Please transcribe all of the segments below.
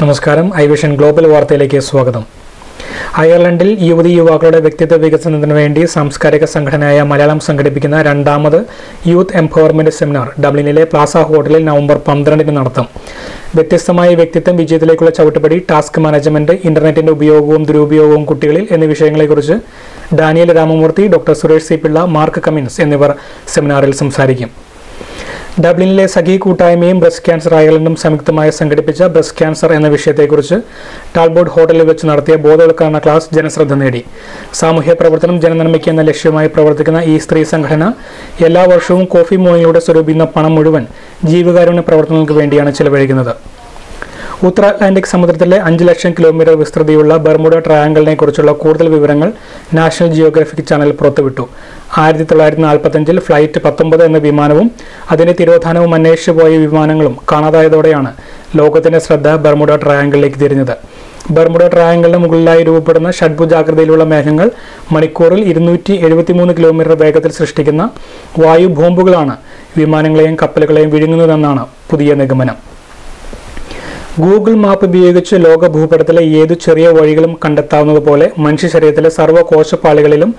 നമസ്കാരം. ഐവിഷൻ ഗ്ലോബൽ വാർത്തയിലേക്ക് സ്വാഗതം. അയർലൻഡിൽ യുവതി-യുവാക്കളുടെ വ്യക്തിത്വ വികസനത്തിന് വേണ്ടി സാംസ്കാരിക സംഘടനയായ മലയാളം സംഘടിപ്പിക്കുന്ന രണ്ടാമത് യൂത്ത് എംപവർമെന്റ് സെമിനാർ ഡബ്ലിനിലെ പ്ലാസ ഹോട്ടലിൽ നവംബർ 12 നടത്തും. വ്യത്യസ്തമായ വ്യക്തിത്വം വിജയത്തിലേക്കുള്ള ചവിട്ടുപടി, ടാസ്ക് മാനേജ്മെന്റ്, ഇന്റർനെറ്റിന്റെ ഉപയോഗവും ദുരുപയോഗവും കുട്ടികളിൽ എന്നീ വിഷയങ്ങളെക്കുറിച്ച് Daniel Ramamurthy, doctor Suresh C Pillai, mark Cummins എന്നിവർ സെമിനാറിൽ സംസാരിക്കും. ഡബ്ലിനിലെ സഖി കൂട്ടായ്മയും ബ്രസ്റ്റ് ക്യാൻസർ അയർലൻഡും സംയുക്തമായി സംഘടിപ്പിച്ച ബ്രസ്റ്റ് ക്യാൻസർ എന്ന വിഷയത്തെക്കുറിച്ച് ടാൽബോട്ട് ഹോട്ടലിൽ വെച്ച് നടത്തിയ ബോധവൽക്കരണ ക്ലാസ് ജനശ്രദ്ധ നേടി. സാമൂഹ്യ പ്രവർത്തനം ജനനന്മയ്ക്ക് എന്ന ലക്ഷ്യമായി പ്രവർത്തിക്കുന്ന ഈ സ്ത്രീ സംഘടന എല്ലാ വർഷവും കോഫി മോർണിംഗിലൂടെ സ്വരൂപിക്കുന്ന പണം മുഴുവൻ ജീവകാരുണ്യ പ്രവർത്തനങ്ങൾക്ക് വേണ്ടിയാണ് ചെലവഴിക്കുന്നത്. ഉത്തര അറ്റ്ലാന്റിക് സമുദ്രത്തിലെ 5 ലക്ഷം കിലോമീറ്റർ വിസ്തൃതിയുള്ള ബർമുഡ ട്രയാങ്കിളിനെ കുറിച്ചുള്ള കൂടുതൽ വിവരങ്ങൾ നാഷണൽ ജിയോഗ്രാഫിക് ചാനൽ പുറത്തുവിട്ടു. 1945-ൽ ഫ്ലൈറ്റ് 19 എന്ന വിമാനവും അതിന്റെ തിരോധാനവും അന്വേഷിച്ചു പോയ വിമാനങ്ങളും കാണാതായതോടെയാണ് ലോകത്തിന്റെ ശ്രദ്ധ ബർമുഡ ട്രയാങ്കിളിലേക്ക് തിരിഞ്ഞത്. ബർമുഡ ട്രയാങ്കിളിന് മുകളിലായി രൂപപ്പെടുന്ന ഷഡ്ഭുജാകൃതിയിലുള്ള മേഘങ്ങൾ മണിക്കൂറിൽ 273 കിലോമീറ്റർ വേഗത്തിൽ സൃഷ്ടിക്കുന്ന വായു ബോംബുകളാണ് വിമാനങ്ങളെയും കപ്പലുകളെയും വിഴുങ്ങുന്നതെന്നാണ് പുതിയ നിഗമനം. ഗൂഗിൾ മാപ്പ് ഉപയോഗിച്ച് ലോക ഭൂപടത്തിലെ ഏതു ചെറിയ വഴികളും കണ്ടെത്താവുന്നതുപോലെ മനുഷ്യ ശരീരത്തിലെ സർവ്വ കോശപ്പാളികളിലും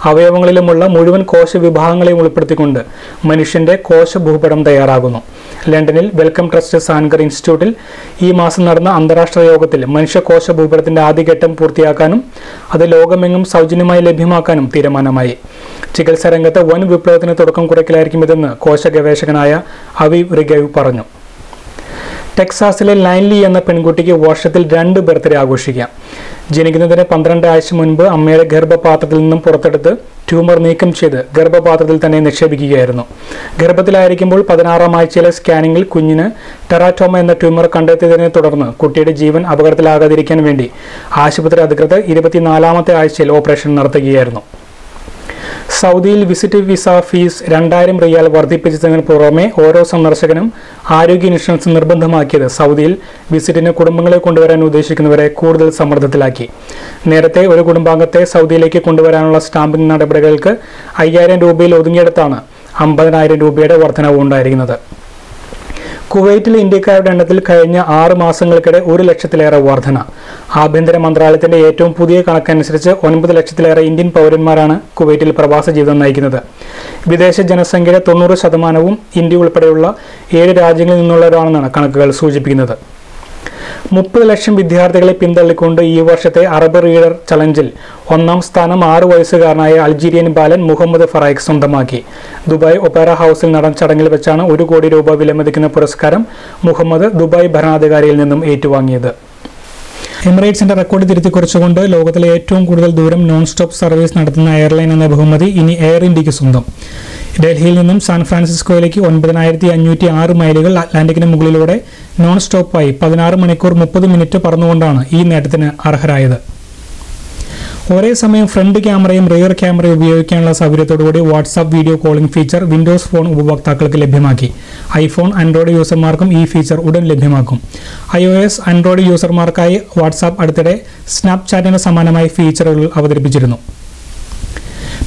അവയവങ്ങളിലുമുള്ള മുഴുവൻ കോശ വിഭാഗങ്ങളെയും ഉൾപ്പെടുത്തിക്കൊണ്ട് മനുഷ്യന്റെ കോശ ഭൂപടം തയ്യാറാകുന്നു. ലണ്ടനിൽ വെൽക്കം ട്രസ്റ്റ് സാൻഗർ ഇൻസ്റ്റിറ്റ്യൂട്ടിൽ ഈ മാസം നടന്ന അന്താരാഷ്ട്ര യോഗത്തിൽ മനുഷ്യകോശ ഭൂപടത്തിന്റെ ആദ്യഘട്ടം പൂർത്തിയാക്കാനും അത് ലോകമെങ്ങും സൗജന്യമായി ലഭ്യമാക്കാനും തീരുമാനമായി. ചികിത്സാ രംഗത്ത് വൻ വിപ്ലവത്തിന് തുടക്കം കുറിക്കലായിരിക്കും ഇതെന്ന് കോശ ഗവേഷകനായ അവീവ് റിഗൈവ് പറഞ്ഞു. ടെക്സാസിലെ ലൈൻലി എന്ന പെൺകുട്ടിക്ക് വർഷത്തിൽ 2 ബർത്ത്ഡേ ആഘോഷിക്കാം. ജനിക്കുന്നതിന് 12 ആഴ്ച മുൻപ് അമ്മയുടെ ഗർഭപാത്രത്തിൽ നിന്നും പുറത്തെടുത്ത് ട്യൂമർ നീക്കം ചെയ്ത് ഗർഭപാത്രത്തിൽ തന്നെ നിക്ഷേപിക്കുകയായിരുന്നു. ഗർഭത്തിലായിരിക്കുമ്പോൾ 16-ാം ആഴ്ചയിലെ സ്കാനിങ്ങിൽ കുഞ്ഞിന് ടെറാറ്റോമ എന്ന ട്യൂമർ കണ്ടെത്തിയതിനെ തുടർന്ന് കുട്ടിയുടെ ജീവൻ അപകടത്തിലാകാതിരിക്കാൻ വേണ്ടി ആശുപത്രി അധികൃതർ 24-ാമത്തെ ആഴ്ചയിൽ ഓപ്പറേഷൻ നടത്തുകയായിരുന്നു. സൗദിയിൽ വിസിറ്റ് വിസ ഫീസ് 2000 റിയാൽ വർദ്ധിപ്പിച്ചതിന് പുറമെ ഓരോ സന്ദർശകനും ആരോഗ്യ ഇൻഷുറൻസ് നിർബന്ധമാക്കിയത് സൗദിയിൽ വിസിറ്റിന് കുടുംബങ്ങളെ കൊണ്ടുവരാൻ ഉദ്ദേശിക്കുന്നവരെ കൂടുതൽ സമ്മർദ്ദത്തിലാക്കി. നേരത്തെ ഒരു കുടുംബാംഗത്തെ സൗദിയിലേക്ക് കൊണ്ടുവരാനുള്ള സ്റ്റാമ്പിംഗ് നടപടികൾക്ക് 5000 രൂപയിൽ ഒതുങ്ങിയെടുത്താണ് 50,000 രൂപയുടെ വർധനവ് ഉണ്ടായിരിക്കുന്നത്. കുവൈറ്റിലെ ഇന്ത്യക്കാരുടെ എണ്ണത്തിൽ കഴിഞ്ഞ 6 മാസങ്ങൾക്കിടെ 1 ലക്ഷത്തിലേറെ വർധന. ആഭ്യന്തര മന്ത്രാലയത്തിന്റെ ഏറ്റവും പുതിയ കണക്കനുസരിച്ച് 9 ലക്ഷത്തിലേറെ ഇന്ത്യൻ പൗരന്മാരാണ് കുവൈറ്റിൽ പ്രവാസ ജീവിതം നയിക്കുന്നത്. വിദേശ ജനസംഖ്യയുടെ 90% ഇന്ത്യ ഉൾപ്പെടെയുള്ള 7 രാജ്യങ്ങളിൽ നിന്നുള്ളവരാണെന്നാണ് കണക്കുകൾ സൂചിപ്പിക്കുന്നത്. 30 ലക്ഷം വിദ്യാർത്ഥികളെ പിന്തള്ളിക്കൊണ്ട് ഈ വർഷത്തെ അറബ് റീഡർ ചലഞ്ചിൽ 1ാം സ്ഥാനം 6 വയസ്സുകാരനായ അൾജീരിയൻ ബാലൻ മുഹമ്മദ് ഫറായിഖ് സ്വന്തമാക്കി. ദുബായ് ഒപ്പേറ ഹൗസിൽ നടന്ന ചടങ്ങിൽ വെച്ചാണ് 1 കോടി രൂപ വിലമതിക്കുന്ന പുരസ്കാരം മുഹമ്മദ് ദുബായ് ഭരണാധികാരിയിൽ നിന്നും ഏറ്റുവാങ്ങിയത്. എമിറേറ്റ്സിന്റെ റെക്കോർഡ് തിരുത്തിക്കുറിച്ചുകൊണ്ട് ലോകത്തിലെ ഏറ്റവും കൂടുതൽ ദൂരം നോൺ സ്റ്റോപ്പ് സർവീസ് നടത്തുന്ന എയർലൈൻ എന്ന ബഹുമതി ഇനി എയർ ഇന്ത്യക്ക് സ്വന്തം. ഡൽഹിയിൽ നിന്നും സാൻ ഫ്രാൻസിസ്കോയിലേക്ക് 9506 മൈലുകൾ അറ്റ്ലാന്റിക്കിന് മുകളിലൂടെ നോൺ സ്റ്റോപ്പായി 16 മണിക്കൂർ 30 മിനിറ്റ് പറന്നുകൊണ്ടാണ് ഈ നേട്ടത്തിന് അർഹരായത്. ഒരേ സമയം ഫ്രണ്ട് ക്യാമറയും റിയർ ക്യാമറയും ഉപയോഗിക്കാനുള്ള സൗകര്യത്തോടുകൂടി WhatsApp video calling feature Windows phone ഉപഭോക്താക്കൾക്ക് ലഭ്യമാക്കി. ഐഫോൺ, ആൻഡ്രോയിഡ് യൂസർമാർക്കും ഈ ഫീച്ചർ ഉടൻ ലഭ്യമാക്കും. iOS, ആൻഡ്രോയിഡ് യൂസർമാർക്കായി വാട്സാപ്പ് അടുത്തിടെ സ്നാപ്ചാറ്റിന് സമാനമായി ഫീച്ചറുകൾ അവതരിപ്പിച്ചിരുന്നു.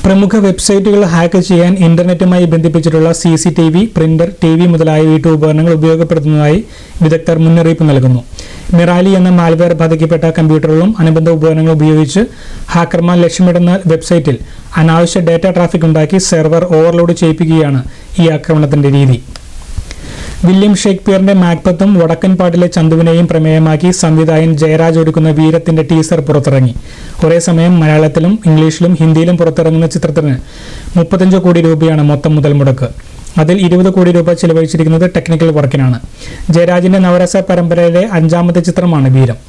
പ്രമുഖ വെബ്സൈറ്റുകൾ ഹാക്ക് ചെയ്യാൻ ഇന്റർനെറ്റുമായി ബന്ധിപ്പിച്ചിട്ടുള്ള CCTV, പ്രിന്റർ, TV മുതലായ വീട്ടുപകരണങ്ങൾ ഉപയോഗപ്പെടുത്തുന്നതായി വിദഗ്ധർ മുന്നറിയിപ്പ് നൽകുന്നു. മിറാലി എന്ന മാൽവെയർ ബാധിക്കപ്പെട്ട കമ്പ്യൂട്ടറുകളും അനുബന്ധ ഉപകരണങ്ങളും ഉപയോഗിച്ച് ഹാക്കർമാർ ലക്ഷ്യമിടുന്ന വെബ്സൈറ്റിൽ അനാവശ്യ ഡാറ്റ ട്രാഫിക് ഉണ്ടാക്കി സെർവർ ഓവർലോഡ് ചെയ്യിപ്പിക്കുകയാണ് ഈ ആക്രമണത്തിന്റെ രീതി. വില്യം ഷേക്സ്പിയറിന്റെ മാക്ബത്തും വടക്കൻ പാട്ടിലെ ചന്തുവിനെയും പ്രമേയമാക്കി സംവിധായകൻ ജയരാജ് ഒരുക്കുന്ന വീരത്തിന്റെ ടീസർ പുറത്തിറങ്ങി. ഒരേ സമയം മലയാളത്തിലും ഇംഗ്ലീഷിലും ഹിന്ദിയിലും പുറത്തിറങ്ങുന്ന ചിത്രത്തിന് 35 കോടി രൂപയാണ് മൊത്തം മുതൽ മുടക്ക്. അതിൽ 20 കോടി രൂപ ചിലവഴിച്ചിരിക്കുന്നത് ടെക്നിക്കൽ വർക്കിനാണ്. ജയരാജിന്റെ നവരസ പരമ്പരയിലെ 5ാമത്തെ ചിത്രമാണ് വീരം.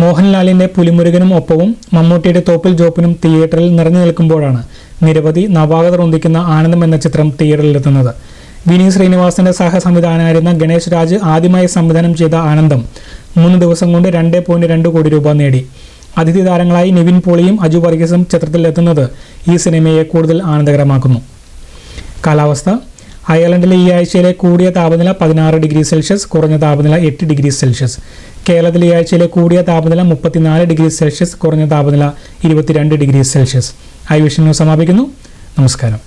മോഹൻലാലിന്റെ പുലിമുരുകനും ഒപ്പവും മമ്മൂട്ടിയുടെ തോപ്പിൽ ജോപ്പിനും തിയേറ്ററിൽ നിറഞ്ഞു നിൽക്കുമ്പോഴാണ് നിരവധി നവാഗതർ ഒന്നിക്കുന്ന ആനന്ദം എന്ന ചിത്രം തിയേറ്ററിലെത്തുന്നത്. വിനീത് ശ്രീനിവാസന്റെ സഹസംവിധാനമായിരുന്ന ഗണേഷ് രാജ് ആദ്യമായി സംവിധാനം ചെയ്ത ആനന്ദം 3 ദിവസം കൊണ്ട് 2.2 കോടി രൂപ നേടി. അതിഥി താരങ്ങളായി നിവിൻ പോളിയും അജു വർഗീസും ചിത്രത്തിലെത്തുന്നത് ഈ സിനിമയെ കൂടുതൽ ആനന്ദകരമാക്കുന്നു. കാലാവസ്ഥ. അയർലൻഡിലെ ഈ ആഴ്ചയിലെ കൂടിയ താപനില 16 ഡിഗ്രി സെൽഷ്യസ്, കുറഞ്ഞ താപനില 8 ഡിഗ്രി സെൽഷ്യസ്. കേരളത്തിലെ ഈ ആഴ്ചയിലെ കൂടിയ താപനില 34 ഡിഗ്രി സെൽഷ്യസ്, കുറഞ്ഞ താപനില 22 ഡിഗ്രി സെൽഷ്യസ്. ഐവിഷൻ ന്യൂസ് സമാപിക്കുന്നു. നമസ്കാരം.